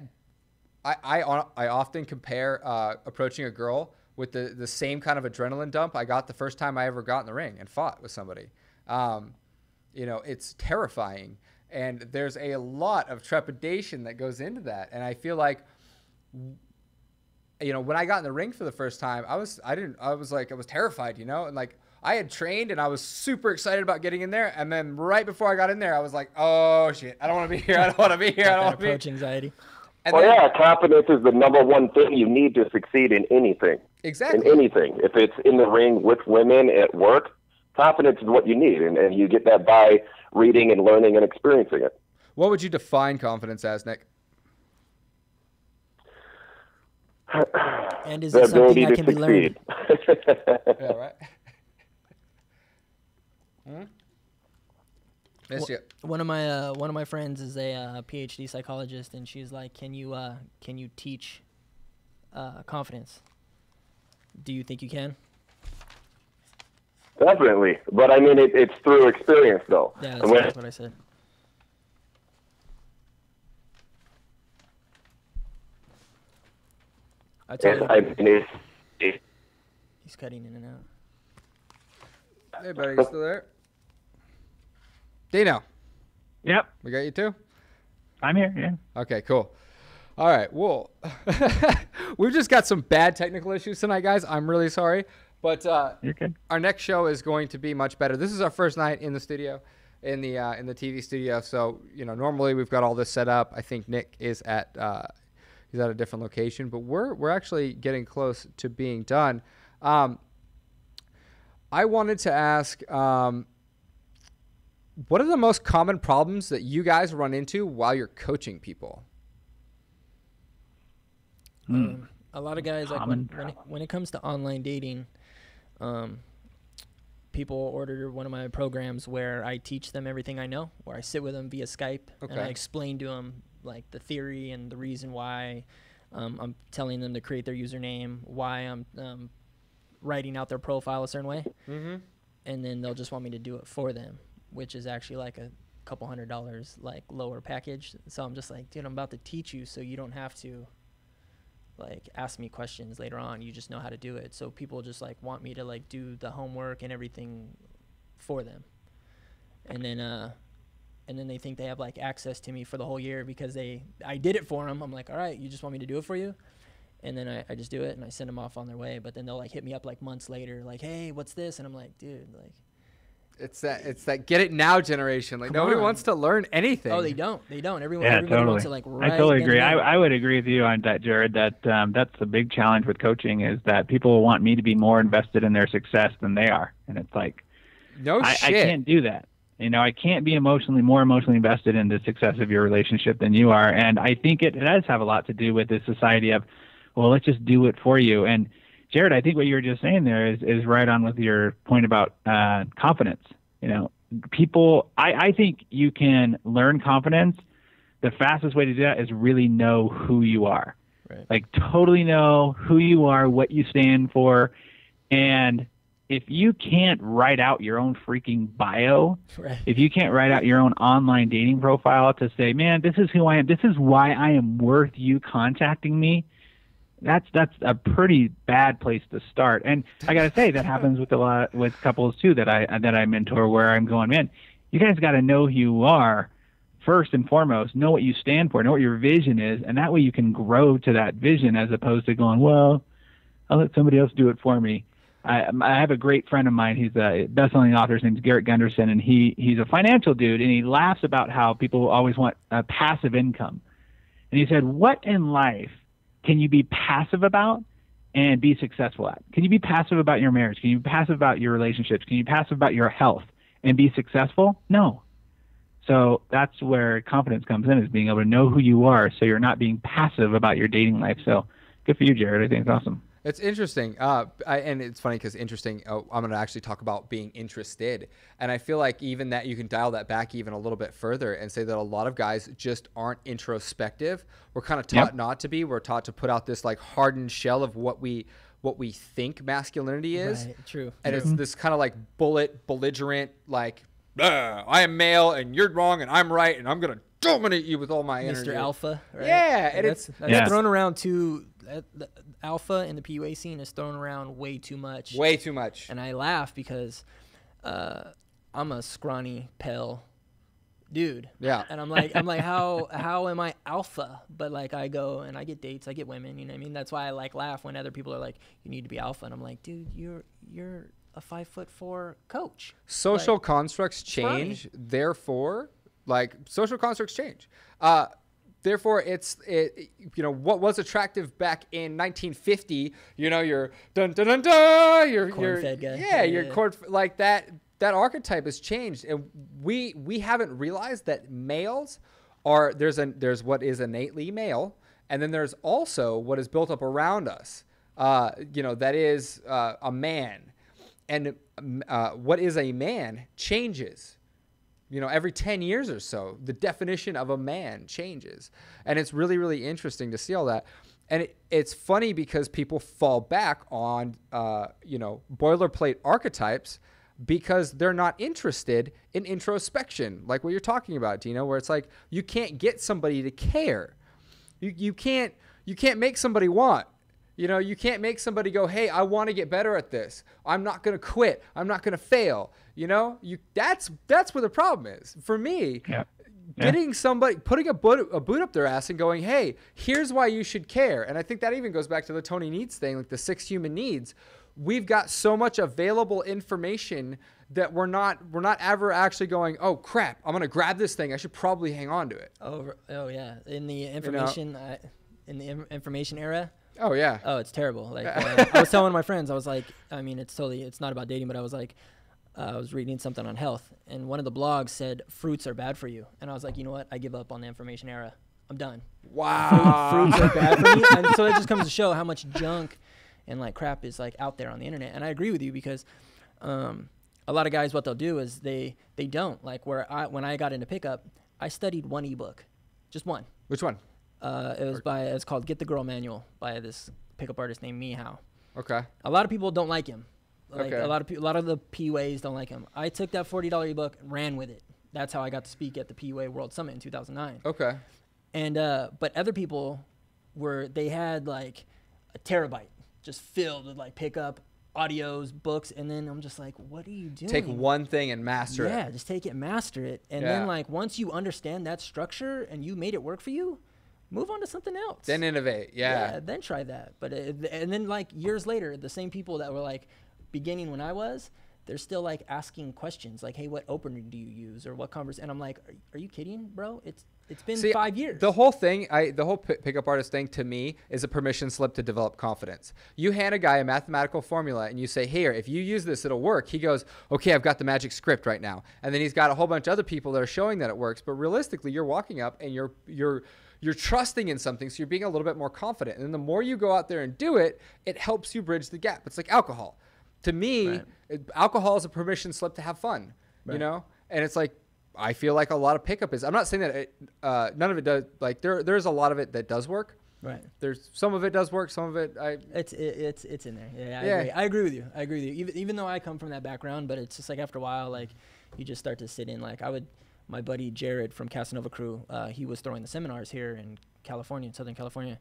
I often compare approaching a girl with the same kind of adrenaline dump I got the first time I ever got in the ring and fought with somebody. It's terrifying, and there's a lot of trepidation that goes into that. And I feel like, when I got in the ring for the first time, I was terrified, and like I had trained and I was super excited about getting in there. And then right before I got in there, I was like, oh shit, I don't want to be here. I don't want to be here. I don't want to be here. Approach anxiety. Confidence is the number one thing you need to succeed in anything. Exactly. In anything. If it's in the ring with women at work, confidence is what you need. And you get that by reading and learning and experiencing it. What would you define confidence as, Nick? And is it something that can be learned? Yeah, right. Miss you. One of my friends is a PhD psychologist, and she's like, "Can you teach confidence? Do you think you can?" definitely. But I mean, it's through experience, though. Yeah, that's what I said. He's cutting in and out. Hey, buddy, you still there? Dino. Yep. We got you too? I'm here, yeah. Okay, cool. All right, well, we've just got some bad technical issues tonight, guys. I'm really sorry. But You're good. Our next show is going to be much better. This is our first night in the studio, in the TV studio. So, normally we've got all this set up. I think Nick is at he's at a different location, but we're actually getting close to being done. I wanted to ask, what are the most common problems that you guys run into while you're coaching people? A lot of guys, like when it comes to online dating, people order one of my programs where I teach them everything I know, where I sit with them via Skype and I explain to them like the theory and the reason why. I'm telling them to create their username, why I'm writing out their profile a certain way, and then they'll just want me to do it for them, which is actually like a couple $100 like lower package. So I'm just like, dude, I'm about to teach you so you don't have to like ask me questions later on. You just know how to do it. So people just like want me to like do the homework and everything for them, and then they think they have like access to me for the whole year because I did it for them. I'm like, all right, you just want me to do it for you? And then I just do it and I send them off on their way. But then they'll like hit me up like months later, like, hey, what's this? And I'm like, dude, like, it's that get it now generation. Like nobody wants to learn anything. Oh, they don't. Everybody totally. wants to like. I totally agree. I would agree with you on that, Jerod. That that's the big challenge with coaching is that people want me to be more invested in their success than they are, and it's like, I can't do that. I can't be more emotionally invested in the success of your relationship than you are. And I think it does have a lot to do with this society of, well, let's just do it for you. And Jerod, I think what you were just saying there is right on with your point about confidence. People, I think you can learn confidence. The fastest way to do that is really know who you are. Right. Like totally know who you are, what you stand for. And if you can't write out your own freaking bio, if you can't write out your own online dating profile to say, man, this is who I am, this is why I am worth you contacting me, that's a pretty bad place to start. And I got to say that happens with couples too that I mentor, where I'm going, man, you guys got to know who you are first and foremost, know what you stand for, know what your vision is, and that way you can grow to that vision as opposed to going, well, I'll let somebody else do it for me. I have a great friend of mine. He's a best-selling author. His name's Garrett Gunderson, and he's a financial dude, and he laughs about how people always want a passive income. And he said, what in life can you be passive about and be successful at? Can you be passive about your marriage? Can you be passive about your relationships? Can you be passive about your health and be successful? No. So that's where confidence comes in, is being able to know who you are so you're not being passive about your dating life. So good for you, Jerod. I think it's awesome. It's interesting, and it's funny because interesting, I'm going to actually talk about being interested, and I feel like even that you can dial that back even a little bit further and say that a lot of guys just aren't introspective. We're kind of taught not to be. We're taught to put out this like hardened shell of what we think masculinity is. Right, true. And it's this kind of like belligerent, like, I am male and you're wrong and I'm right and I'm going to dominate you with all my energy. Mr. Alpha, right? Yeah, and that's thrown around too. The alpha in the PUA scene is thrown around way too much. Way too much. And I laugh because I'm a scrawny, pale dude. Yeah. And I'm like, how am I alpha? But like I go and I get dates, I get women. You know what I mean? That's why I like laugh when other people are like, you need to be alpha, and I'm like, dude, you're a 5'4" coach. Social constructs change, therefore. Like social constructs change. Therefore, what was attractive back in 1950. You're dun dun dun dun. You're corn-fed guy. Yeah, you're corn like that. That archetype has changed, and we haven't realized that males are there's what is innately male, and then there's also what is built up around us. That is a man, and what is a man changes. Every 10 years or so, the definition of a man changes. And it's really, really interesting to see all that. And it's funny because people fall back on, boilerplate archetypes because they're not interested in introspection, like what you're talking about, Dino, where it's like you can't get somebody to care. You can't make somebody want. You can't make somebody go, hey, I want to get better at this. I'm not going to quit. I'm not going to fail. That's where the problem is. For me, getting somebody, putting a boot up their ass and going, hey, here's why you should care. And I think that even goes back to the Tony Needs thing, like the 6 human needs. We've got so much available information that we're not ever actually going, oh crap, I'm gonna grab this thing. I should probably hang on to it. Oh yeah, in the information information era. Oh yeah. Oh, it's terrible. Like I was telling one of my friends, I was like, I mean, it's not about dating, but I was like, I was reading something on health, and one of the blogs said fruits are bad for you, and I was like, you know what? I give up on the information era. I'm done. Wow. Fruits are bad for me, and so it just comes to show how much junk and like crap is like out there on the internet. And I agree with you because a lot of guys, what they'll do is they don't like when I got into pickup, I studied one ebook, just one. Which one? It's called Get the Girl Manual by this pickup artist named Meow. Okay. A lot of people don't like him. Like okay. a lot of the PUAs don't like him. I took that $40 ebook and ran with it. That's how I got to speak at the PUA World Summit in 2009. Okay. And but other people they had like a terabyte just filled with like pickup audios, books, and then I'm just like, what are you doing? Take one thing and master it. Yeah, just take it, master it, and then like once you understand that structure and you made it work for you, move on to something else. Then innovate. Yeah. Then try that. But and then like years later, the same people that were like beginning when I was, they're still like asking questions like, hey, what opener do you use or what converse? And I'm like, are you kidding, bro? It's been 5 years. The whole thing, the whole pickup artist thing to me is a permission slip to develop confidence. You hand a guy a mathematical formula and you say, here, if you use this, it'll work. He goes, okay, I've got the magic script right now. And then he's got a whole bunch of other people that are showing that it works. But realistically, you're walking up and you're trusting in something, so you're being a little bit more confident. And then the more you go out there and do it, it helps you bridge the gap. It's like alcohol. To me, alcohol is a permission slip to have fun, And it's like, I feel like a lot of pickup is, I'm not saying that none of it does, like there's a lot of it that does work. Right. There's some of it does work, some of it, it's in there. Yeah, I agree with you. Even though I come from that background, but it's just like after a while, like you just start to sit in, like my buddy Jerod from Casanova Crew, he was throwing the seminars here in California, in Southern California.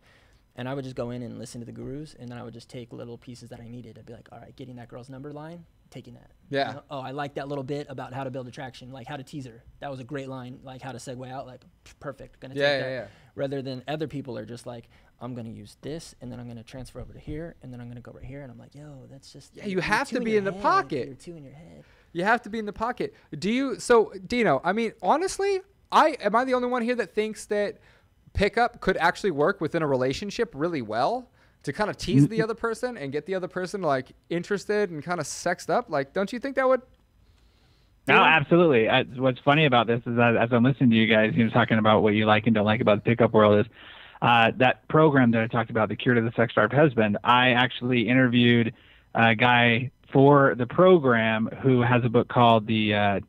And I would just go in and listen to the gurus, and then I would just take little pieces that I needed. I'd be like, all right, getting that girl's number line, taking that. Yeah. Oh, I like that little bit about how to build attraction, like how to tease her. That was a great line, like how to segue out, like perfect. Gonna take that. Yeah. Rather than other people are just like, I'm gonna use this, and then I'm gonna transfer over to here, and then I'm gonna go right here, and I'm like, yo, that's just. Yeah, you have to be in the pocket. You're two in your head. You have to be in the pocket. So Dino, I mean, honestly, am I the only one here that thinks that pickup could actually work within a relationship really well to kind of tease the other person and get the other person like interested and kind of sexed up? Like, don't you think that would? No, absolutely. What's funny about this is as I'm listening to you guys, talking about what you like and don't like about the pickup world is that program that I talked about, The Cure to the Sex-Starved Husband. I actually interviewed a guy for the program who has a book called the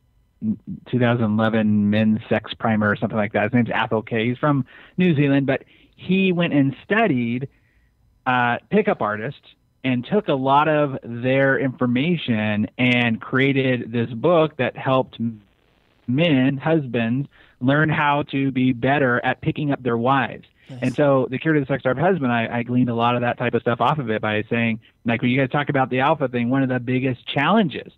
2011 Men's Sex Primer or something like that. His name's Athol K. He's from New Zealand, but he went and studied pickup artists and took a lot of their information and created this book that helped husbands, learn how to be better at picking up their wives. Yes. And so The Cure to the Sex-Starved Husband, I gleaned a lot of that type of stuff off of it by saying, like when you guys talk about the alpha thing, one of the biggest challenges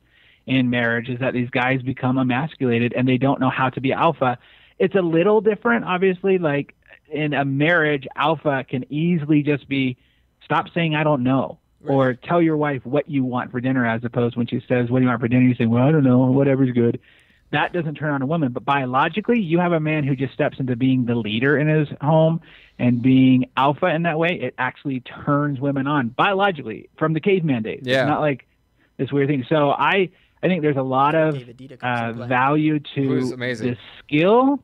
in marriage is that these guys become emasculated and they don't know how to be alpha. It's a little different, obviously. Like in a marriage, alpha can easily just be stop saying I don't know, right, or tell your wife what you want for dinner, as opposed when she says, what do you want for dinner? You say, well, I don't know, whatever's good. That doesn't turn on a woman. But biologically, you have a man who just steps into being the leader in his home and being alpha in that way. It actually turns women on biologically from the caveman days. Yeah. It's not like this weird thing. So I think there's a lot of value to the skill.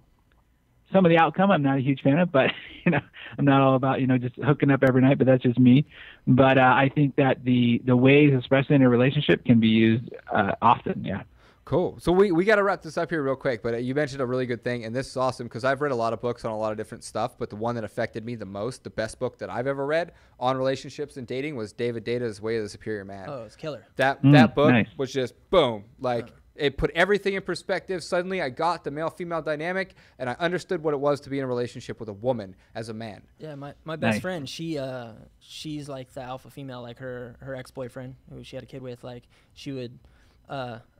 Some of the outcome I'm not a huge fan of, but I'm not all about just hooking up every night. But that's just me. But I think that the ways, especially in a relationship, can be used often. Yeah. Cool. So we got to wrap this up here real quick, but you mentioned a really good thing, and this is awesome because I've read a lot of books on a lot of different stuff, but the one that affected me the most, the best book that I've ever read on relationships and dating was David Deda's Way of the Superior Man. Oh, it's killer. That book was just boom, like it put everything in perspective. Suddenly I got the male-female dynamic, and I understood what it was to be in a relationship with a woman as a man. Yeah, my best friend, she's like the alpha female, like her ex-boyfriend who she had a kid with, like she would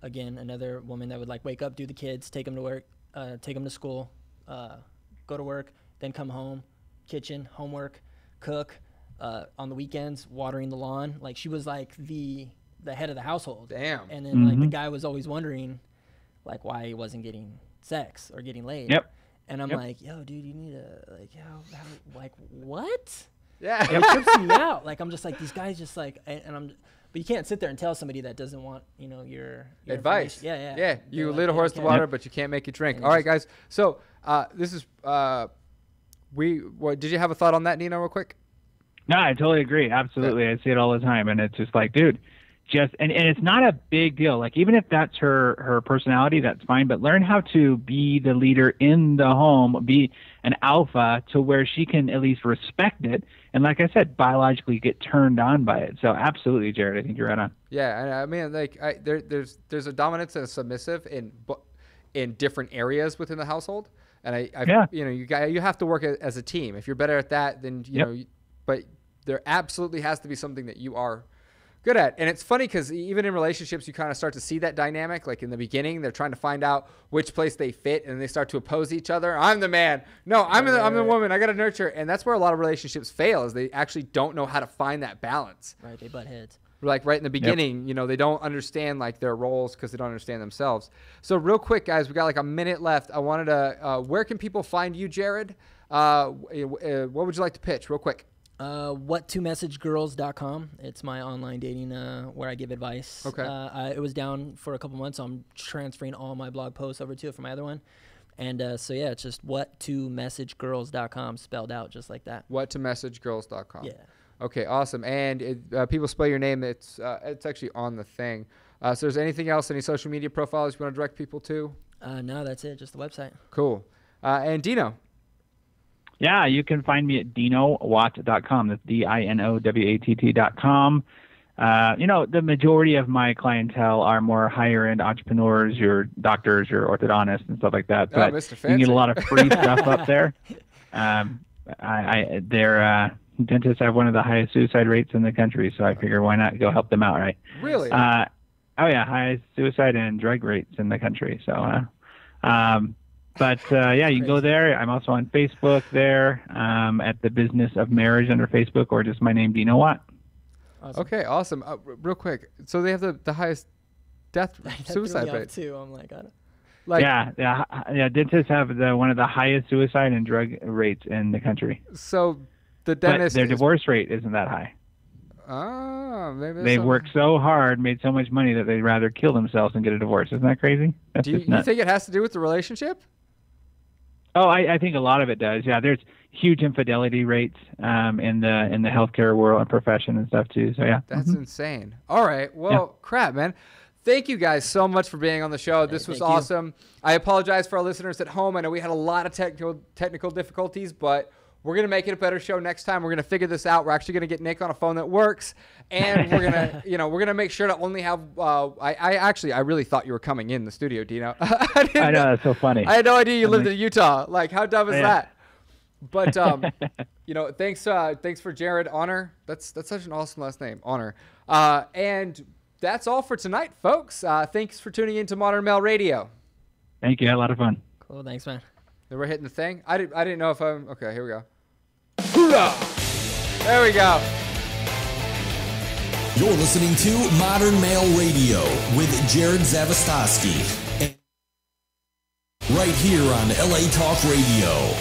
again, another woman that would like wake up, do the kids, take them to work, take them to school, go to work, then come home, kitchen, homework, cook, on the weekends, watering the lawn. Like she was like the head of the household. Damn. And then like the guy was always wondering like why he wasn't getting sex or getting laid. Yep. And I'm like, yo, dude, you need to like, how like what? Yeah. It trips me out. Like I'm just like, these guys just like, but you can't sit there and tell somebody that doesn't want, your advice. Yeah. You lead a horse to water, but you can't make it drink. All right, guys. So this is did you have a thought on that, Nino, real quick? No, I totally agree. Absolutely. Yeah. I see it all the time, and it's just like, dude, and it's not a big deal. Like even if that's her personality, that's fine. But learn how to be the leader in the home, be an alpha to where she can at least respect it. And like I said, biologically get turned on by it. So absolutely, Jerod, I think you're right on. Yeah, I mean, like there's a dominance and a submissive in different areas within the household, and you have to work as a team. If you're better at that, then you know. But there absolutely has to be something that you are good at. And it's funny because even in relationships, you kind of start to see that dynamic. Like in the beginning, they're trying to find out which place they fit, and they start to oppose each other. I'm the man. No, I'm the woman. I got to nurture. And that's where a lot of relationships fail, is they actually don't know how to find that balance. Right, they butt heads. Like right in the beginning, they don't understand like their roles because they don't understand themselves. So real quick, guys, we got like a minute left. I wanted to, where can people find you, Jerod? What would you like to pitch real quick? What2messagegirls.com. It's my online dating where I give advice. Okay. It was down for a couple months, so I'm transferring all my blog posts over to it for my other one. And it's just what2messagegirls.com, spelled out just like that. What2messagegirls.com. Yeah. Okay, awesome. And people spell your name. It's actually on the thing. So is there anything else, any social media profiles you want to direct people to? No, that's it. Just the website. Cool. And Dino? Yeah, you can find me at dinowatt.com. That's DINOWATT.com. The majority of my clientele are more higher-end entrepreneurs, your doctors, your orthodontists, and stuff like that. But Mr. you can get a lot of free stuff up there. Their dentists have one of the highest suicide rates in the country, so I figure why not go help them out, right? Really? Highest suicide and drug rates in the country. So, you can go there. I'm also on Facebook there at the Business of Marriage under Facebook, or just my name, Dino Watt. Awesome. Okay, awesome. Real quick, so they have the highest suicide rate too. I'm like, I don't. Like, yeah. Dentists have one of the highest suicide and drug rates in the country. So the dentist, their divorce rate isn't that high. Maybe they worked so hard, made so much money that they'd rather kill themselves and get a divorce. Isn't that crazy? Do you think it has to do with the relationship? Oh, I think a lot of it does. Yeah, there's huge infidelity rates in the healthcare world and profession and stuff too. So yeah, that's insane. All right, well, crap, man. Thank you guys so much for being on the show. This was awesome. I apologize for our listeners at home. I know we had a lot of technical difficulties, but we're going to make it a better show next time. We're going to figure this out. We're actually going to get Nick on a phone that works, and we're going to, we're going to make sure to only have, I really thought you were coming in the studio, Dino. I know, that's so funny. I had no idea you lived in Utah. Like, how dumb is that? But, thanks for Jerod. Honor. That's such an awesome last name. Honor. And that's all for tonight, folks. Thanks for tuning in to Modern Male Radio. Thank you. I had a lot of fun. Cool. Thanks, man. Then we're hitting the thing. I didn't know if I'm... Okay, here we go. There we go. You're listening to Modern Male Radio with Jerod Zavistoski. Right here on LA Talk Radio.